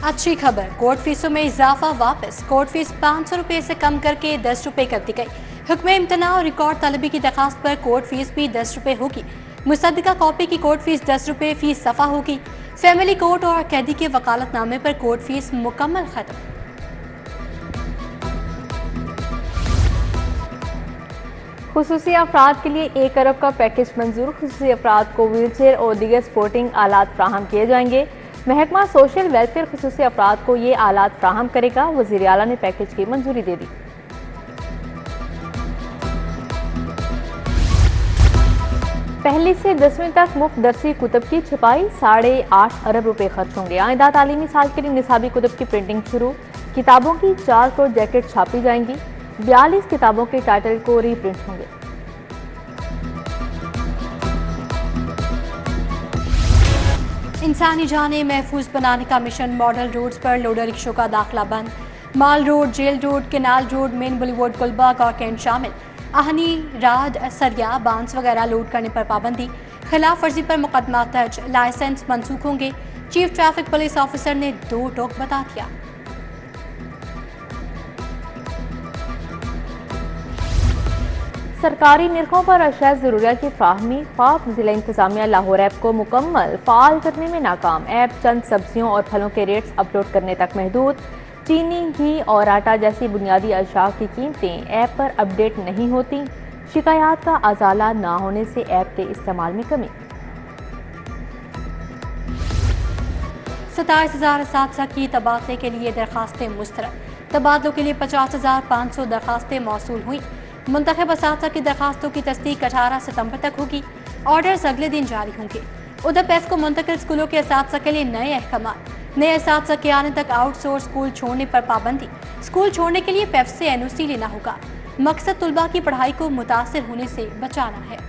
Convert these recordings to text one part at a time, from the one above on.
अच्छी खबर, कोर्ट फीसों में इजाफा वापस। कोर्ट फीस 500 रुपये से कम करके 10 रुपये कर दी गई। हुक्म इम्तना और रिकॉर्ड तलबी की दरखास्त पर कोर्ट फीस भी 10 रुपये होगी। मुसद्दका कॉपी की कोर्ट फीस 10 रुपये फीस सफ़ा होगी। फैमिली कोर्ट और कैदी के वकालतनामे पर कोर्ट फीस मुकम्मल खत्म। खुसूसी अफराद के लिए 1 अरब का पैकेज मंजूर। खुसूसी अफराद को व्हीलचेयर और दीगर स्पोर्टिंग आलात फ्राहम किए जाएंगे। महकमा सोशल वेलफेयर खुसूसी अफराद को ये आलात फ्राहम करेगा। वज़ीर आला ने पैकेज की मंजूरी दे दी। पहली से 10वीं तक मुफ्त दरसी कुतब की छपाई 8.5 अरब रुपए खर्च होंगे। आइंदा तालीमी साल के लिए निसाबी कुतब की प्रिंटिंग शुरू। किताबों की 4 करोड़ जैकेट छापी जाएंगी। 42 किताबों के टाइटल को रीप्रिंट होंगे। इंसानी जानें महफूज बनाने का मिशन। मॉडल रोड्स पर लोडर रिक्शों का दाखिला बंद। Mall Road, Jail Road, Canal Road, Main Boulevard, Gulberg और कैंट शामिल। आहनी, राड, सरिया, बांस वगैरह लोड करने पर पाबंदी। खिलाफ वर्जी पर मुकदमा दर्ज। लाइसेंस मनसूख होंगे। चीफ ट्रैफिक पुलिस ऑफिसर ने 2 टोक बता दिया। सरकारी निरखों पर अशिया ज़रूरियात की फ्राहमी। ख्वाब जिला इंतजामिया लाहौर ऐप को मुकम्मल फ़ाल करने में नाकाम। ऐप चंद सब्जियों और फलों के रेट्स अपलोड करने तक महदूद। चीनी, घी और आटा जैसी बुनियादी अशिया की कीमतें ऐप पर अपडेट नहीं होती। शिकायत का अजाला ना होने से ऐप के इस्तेमाल में कमी। 27,000 असातिज़ा की तबादले के लिए दरखास्तें मुस्तरद। तबादलों के लिए 50,500 दरखास्तें मौसूल हुई। मुंतखब असातिज़ा की दरखास्तों की तस्दीक 18 सितंबर तक होगी। ऑर्डर्स अगले दिन जारी होंगे। उधर पेफ को मुंतकिल स्कूलों के असातिज़ा के लिए नए अहकाम। नए असातिज़ा के आने तक आउटसोर्स स्कूल छोड़ने पर पाबंदी। स्कूल छोड़ने के लिए पेफ से एनओसी लेना होगा। मकसद तुलबा की पढ़ाई को मुतासिर होने से बचाना है।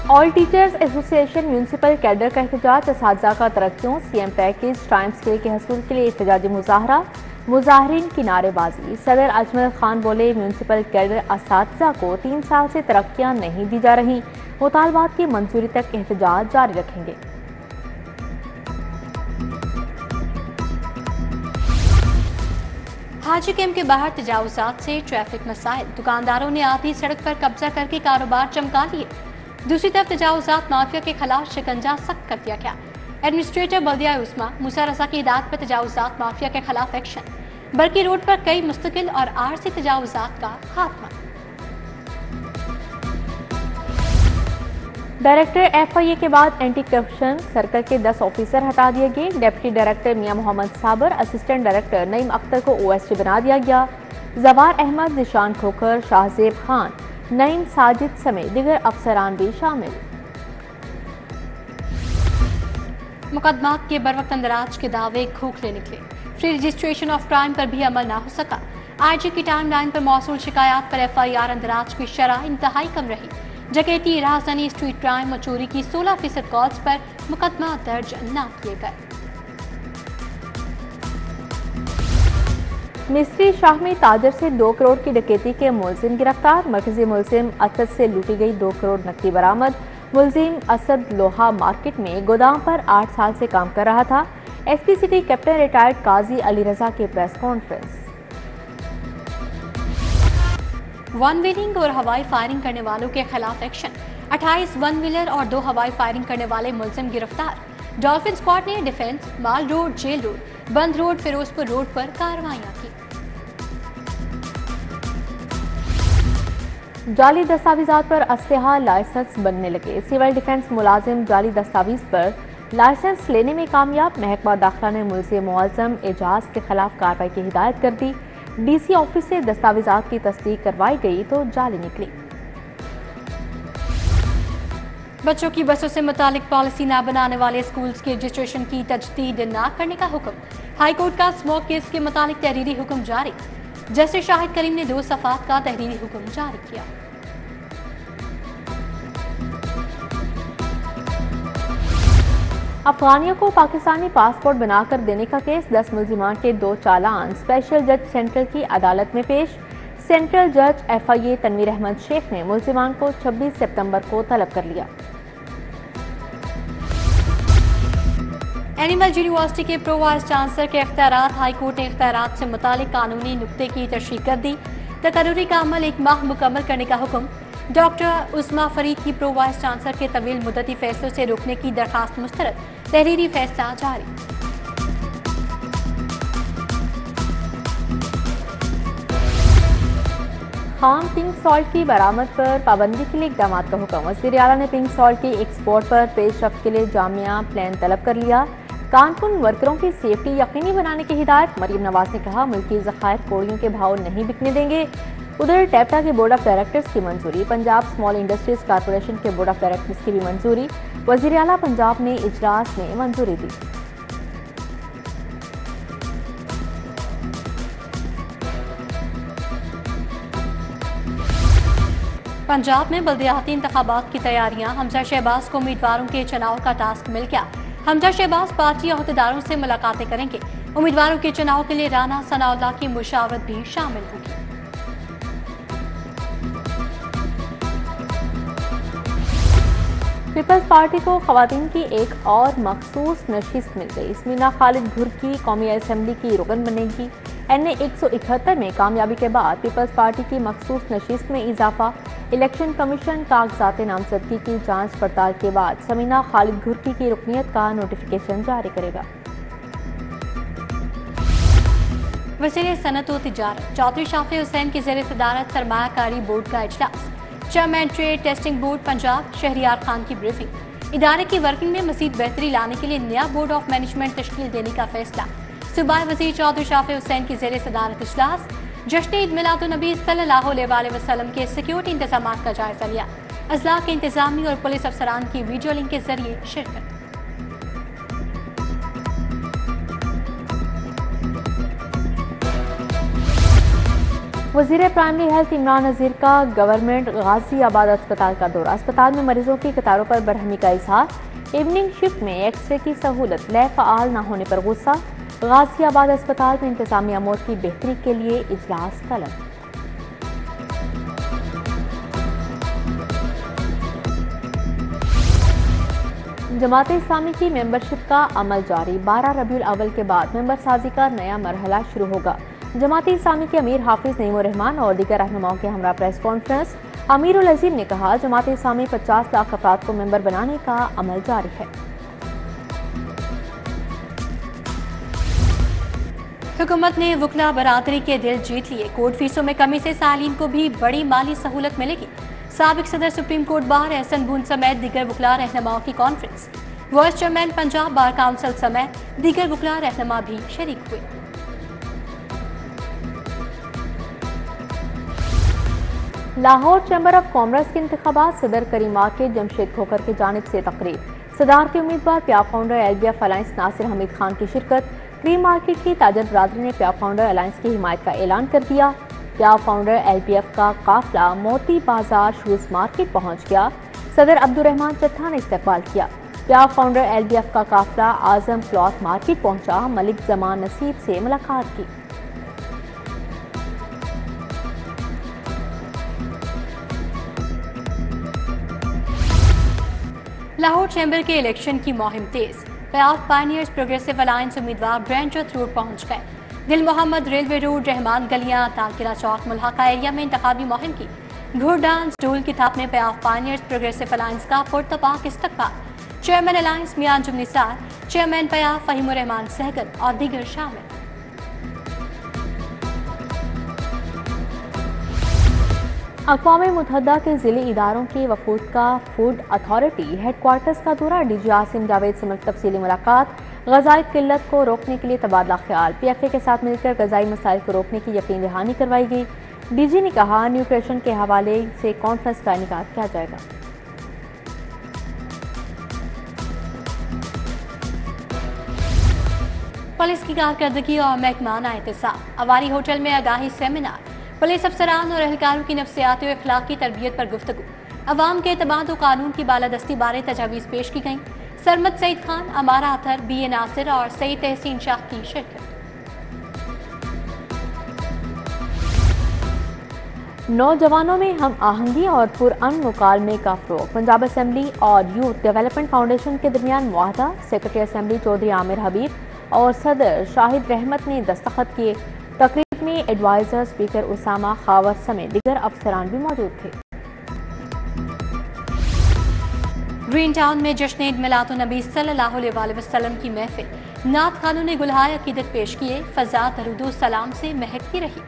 All teachers association municipal cadre का एहतजाज। असातिज़ा का तरक्कियों, सीएम पैकेज, टाइम स्केल के हसूल के लिए एहतजाजी मुजाहरा। मुजाहरीन की नारेबाजी। सदर अजमल खान बोले, म्यूनसिपल कैडर असातिज़ा को 3 साल से तरक्कियां नहीं दी जा रही। मुतालबात की मंजूरी तक एहतजाज जारी रखेंगे। हाजी कैंप के बाहर तजावुजात से ट्रैफिक मसाइल। दुकानदारों ने आधी सड़क पर कब्जा करके कारोबार चमका लिए। दूसरी तरफ तजावुजात माफिया के खिलाफ शिकंजा सख्त कर दिया गया। एडमिनिस्ट्रेटर बल्दिया उस्मा मूसा रजा की हिदायत पर तजावुजात माफिया के खिलाफ एक्शन। बरकी रोड पर कई मुस्तकिल और आरसी तजावुजात का खात्मा। डायरेक्टर FIA के बाद एंटी करप्शन सर्कल के 10 ऑफिसर हटा दिए गए। डिप्टी डायरेक्टर मियां मोहम्मद साबर, असिस्टेंट डायरेक्टर नईम अख्तर को OSD बना दिया गया। जवार अहमद, निशान खोखर, शाहजेब खान, नईम साजिद समेत दीगर अफसरान भी शामिल। मुकदमात के बरवक्त अंदराज के दावे खोखले निकले। फ्री रजिस्ट्रेशन ऑफ क्राइम पर भी अमल ना हो सका। IG की टाइमलाइन पर मौसूल शिकायत पर FIR अंदराज की शरह इंतहाई कम रही। डकैती, राहज़नी, स्ट्रीट क्राइम और चोरी की 16% कॉल्स पर मुकदमा दर्ज न किए गए। मिस्री शाह में ताजर से 2 करोड़ की डकैती के मुलजिम गिरफ्तार। मरकजी मुलजिम असद से लूटी गई 2 करोड़ नकदी बरामद। मुलजिम असद लोहा मार्केट में गोदाम पर 8 साल से काम कर रहा था। SP सिटी कैप्टन रिटायर्ड काजी अली रजा की प्रेस कॉन्फ्रेंस। वन व्हीलिंग और हवाई फायरिंग करने वालों के खिलाफ एक्शन। 28 वन व्हीलर और 2 हवाई फायरिंग करने वाले मुलजिम गिरफ्तार। डॉल्फिन स्क्वाड ने डिफेंस, माल रोड, जेल रोड, बंद रोड, फिरोजपुर रोड पर कार्रवाइयां की। जाली दस्तावेजात पर असलहा लाइसेंस बनने लगे। सिविल डिफेंस मुलाजिम जाली दस्तावेज पर लाइसेंस लेने में कामयाब। महकमा दाखिला ने मुलजिम मुअज्जम एजाज के खिलाफ कार्रवाई की हिदायत कर दी। DC ऑफिस से दस्तावेजात की तस्दीक करवाई गई तो जाली निकली। बच्चों की बसों से मुतालिक पॉलिसी न बनाने वाले स्कूल्स की रजिस्ट्रेशन की तजदीद न करने का हुक्म। हाईकोर्ट का स्मोक केस के मुतालिक तहरीरी हुक्म जारी। जस्टिस शाहिद करीम ने 2 सफ़ात का तहरीरी हुक्म जारी किया। अफगानियों को पाकिस्तानी पासपोर्ट बनाकर देने का केस। 10 मुलजिमान के 2 चालान स्पेशल जज सेंट्रल की अदालत में पेश। सेंट्रल जज FIA तनवीर अहमद शेख ने मुल्जिमान को 26 सितंबर को तलब कर लिया। एनिमल यूनिवर्सिटी के प्रो वाइस चांसलर के इख्तियारात हाईकोर्ट ने इख्तियारात से मुतालिक कानूनी नुक्ते की तशरीह कर दी। तकर्रुरी का अमल 1 माह मुकम्मल करने का हुक्म। डॉक्टर उस्मा फरीद की प्रो वाइस चांसलर के तवील मुद्दती फैसलों से रोकने की दरखास्त मुस्तरद, तहरीरी फैसला जारी। खाम पिंक सॉल्ट की बरामद पर पाबंदी के लिए इक़दाम का हुक्म। वज़ीर आला ने पिंक सॉल्ट की एक्सपोर्ट पर पेशरफ्त के लिए जामिया प्लान तलब कर लिया। कानपुर वर्करों की सेफ्टी यकीनी बनाने की हिदायत। मरीम नवाज ने कहा, मुल्की ज़खायर कोड़ियों के भाव नहीं बिकने देंगे। उधर टेप्टा के बोर्ड ऑफ डायरेक्टर्स की मंजूरी। पंजाब स्मॉल इंडस्ट्रीज कॉरपोरेशन के बोर्ड ऑफ डायरेक्टर्स की भी मंजूरी। वज़ीर आला पंजाब ने इजलास में मंजूरी दी। पंजाब में बल्दियाती इंतखाबात की तैयारियां। हमजा शहबाज को उम्मीदवारों के चुनाव का टास्क मिल गया। हमजा शहबाज पार्टी अहदेदारों से मुलाकातें करेंगे। उम्मीदवारों के चुनाव के लिए राना सनाउल्लाह की मुशावरत भी शामिल होगी। पीपल्स पार्टी को खवातीन की एक और मखसूस नशिस्त मिल गई। इसमीना खालिद घुर्की कौमी असम्बली की रुकन बनेगी। NA 171 में कामयाबी के बाद पीपल्स पार्टी की मखसूस नशिस्त में इजाफा। इलेक्शन कमीशन कागजात नामजदगी की जांच पड़ताल के बाद समीना खालिद घुर्की की रुकनीत का नोटिफिकेशन जारी करेगा। वज़ीर सनअत व तिजारत चौधरी शाफी हुसैन की ज़ेर सदारत सरमायाकारी बोर्ड का इजलास। Chairman trade testing board Punjab Shahryar Khan की ब्रीफिंग। इदारे की वर्किंग में मज़ीद बेहतरी लाने के लिए नया बोर्ड ऑफ मैनेजमेंट तश्कील देने का फैसला। सूबाई वज़ीर चौधरी शाफी हुसैन की ज़ेर सदारत इजलास। जश्न ईद मिलादुन्नबी सल्लल्लाहु अलैहि वसल्लम के सिक्योरिटी इंतजामात का जायजा लिया। अजला के इंतजामी और पुलिस अफसरान की वीडियो लिंक के जरिए शिरकत। वज़ीर प्राइमरी हेल्थ इमरान नज़ीर का गवर्नमेंट गाजियाबाद अस्पताल का दौरा। अस्पताल में मरीजों की कतारों पर बढ़हमी का इजहार। इवनिंग शिफ्ट में एक्सरे की सहूलत लैब फ़आल न होने पर गुस्सा। गाजियाबाद अस्पताल में इंतजामी अमूर की बेहतरी के लिए इजलास तलब। जमात इस्लामी की मेंबरशिप का अमल जारी। 12 रबीउल अव्वल के बाद मेंबर साजी का नया मरहला शुरू होगा। जमात इस्लामी के अमीर हाफिज नईमुर रहमान और दीगर रहनुमाओं के हमरा प्रेस कॉन्फ्रेंस। अमीरुल अजीम ने कहा, जमात इस्लामी 50 लाख अफराद को मेंबर बनाने का अमल जारी है। हुकूमत ने वकला बरादरी के दिल जीत लिए। कोर्ट फीसों में कमी से सालीन को भी बड़ी माली सहूलत मिलेगी। साबिक सदर सुप्रीम कोर्ट बार एहसन बून समेत दीगर वकला रहनुमाओं की conference. Vice chairman Punjab bar council समेत दीगर वकला रहनुमा भी शरीक हुए। लाहौर चैम्बर ऑफ कॉमर्स के इंतखाबात। सदर करीम मार्केट जमशेद खोखर की जानिब से तकरीब। सदारती उम्मीदवार प्या founder LBF alliance Nasir Hameed Khan की शिरकत। क्रीम मार्केट की ताजर बरादरी ने प्या फाउंडर अलायंस की हिमायत का ऐलान कर दिया। प्या फाउंडर LBF का काफिला मोती बाजार शूज मार्केट पहुंच गया। सदर अब्दुर्रहमान चट्ठा ने इस्तकबाल किया। प्या फाउंडर LBF का काफिला आजम क्लॉथ मार्केट पहुंचा। मलिक जमान नसीब से मुलाकात की। लाहौर चैम्बर के इलेक्शन की मुहिम तेज। प्याफ पायनियर्स प्रोग्रेसिव अलायंस उम्मीदवार ब्रैंचर्थ रोड पहुंच गए। दिल मोहम्मद रेलवे रोड रहमान गलियां तालकिला चौक मुल्हाका एरिया में इंतखाबी मुहिम की। घुड़ डांस ढोल की थाप में प्याफ पायनियर्स प्रोग्रेसिव अलायंस का पुरतपाक इस्तकबाल। चेयरमैन अलायंस मियां जुमनिसार, चेयरमैन प्याफ फहीमुर रहमान सहगल और दीगर शामिल। अक़वाम मुत्तहिदा के ज़िली इदारों के वफूद का फूड अथॉरिटी हेडक्वार्टर्स का दौरा। DG आसिम जावेद से तफसीली मुलाकात। ग़ज़ाई किल्लत को रोकने के लिए तबादला ख्याल। PFA के साथ मिलकर ग़ज़ाई मसाइल को रोकने की यकीन दहानी करवाई गई। DG ने कहा, न्यूट्रिशन के हवाले से कॉन्फ्रेंस का इनेकाद किया जाएगा। पुलिस की कारकर्दगी और महकमाना एहतसाब। अवारी होटल में आगाही सेमिनार। पुलिस अफसरान और एहलकारों की नफ्सियाती और अखलाकी तरबियत पर गुफ्तगू। अवाम के एतमाद और कानून की बालादस्ती बारे तजावीज़ पेश की गईं। सरमद सईद खान, अमारा अतर, BA नासिर और सईद तहसीन शाह की शिरकत। नौजवानों में हम आहंगी और पुरअमन मुकालमे का फ़रोग़। पंजाब असम्बली और यूथ डेवलपमेंट फाउंडेशन के दरमियान मुआहदा। सेक्रेटरी असम्बली चौधरी आमिर हबीब और सदर शाहिद रहमत ने दस्तखत किए। तकरीब में एडवाइज़र स्पीकर उसामा खावत समेत दीगर अफसरान भी मौजूद थे। ग्रीन टाउन में जश्न ईद मिलादुन्नबी सल्लल्लाहु अलैहि वसल्लम की महफिल। नात खानों ने गुलहाय अकीदत पेश किए। फ़ज़ा दरूद सलाम से महकती रही।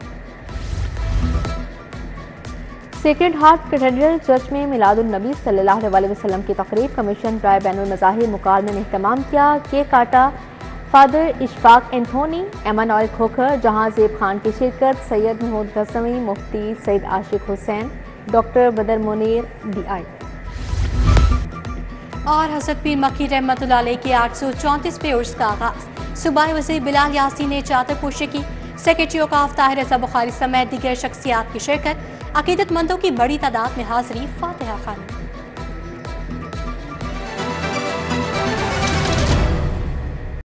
सेक्रेड हार्ट कैथेड्रल चर्च में मिलादुन्नबी सल्लल्लाहु अलैहि वसल्लम की तकरीब। कमीशन राय बैनुल मज़ाहिर मुकालमे ने एहतमाम किया। केक काटा। Father Ishfaq Anthony, Emmanuel Khokhar, जहां ज़ेब खान की शिरकत। सैयद महमूद गज़नवी, मुफ्ती सईद आशिक हुसैन, डॉक्टर बदर मुनीर DI। और हज़रत पीर मक्की रहमतुल्लाह अलैह के 834वें उर्स का आगाज़। सूबाई वज़ीर बिलाल यासीन ने चादर पोशी की। सेक्रेटरी औकाफ ताहिर रज़ा बुखारी समेत दीगर शख्सियात की शिरकत। अकीदतमंदों की बड़ी तादाद में हाजिरी। फातिहा खानी।